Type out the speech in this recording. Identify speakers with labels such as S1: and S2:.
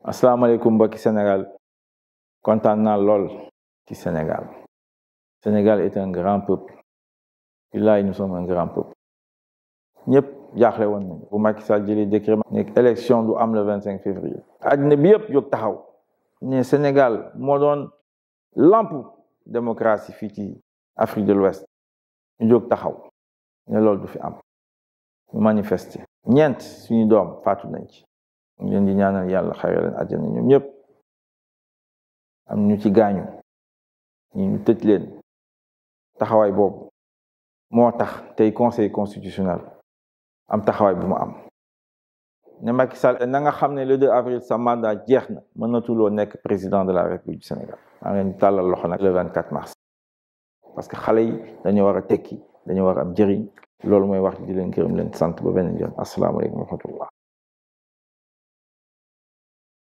S1: asalaamaaleykum mbokki Sénégal kontaan naa lool ci Sénégal. Sénégal est un grand peuple. Billahi nous sommes un grand peuple. ñëpp jaaxle woon nañu bu Macky Sall jëlee décret nekk élection du am le 25 février. àddina bi yëpp jóg taxaw ne Sénégal moo doon lampe démocratie fii ci Afrique de l'Ouest ñu jóg taxaw ne loolu du fi am ñu manifester. ñeent suñu doom faatu nañ ci. ñu leen di ñaanal yàlla xare leen àjjana ñoom ñëpp am ñu ci gaañu ñu tëj leen taxawaay boobu moo tax tey conseil constitutionnel am taxawaay bu mu am ne Macky Sall na nga xam ne le 2 avril sa mandat jeex na mënatuloo nekk président de la République du Sénégal. maa ngi leen di tàllal loxo nag le 24 mars parce que xale yi dañoo war a tekki dañoo war a am njëriñ loolu mooy wax di leen gërëm leen sant ba beneen yoon asalaamaaleykum wa rahmatullah.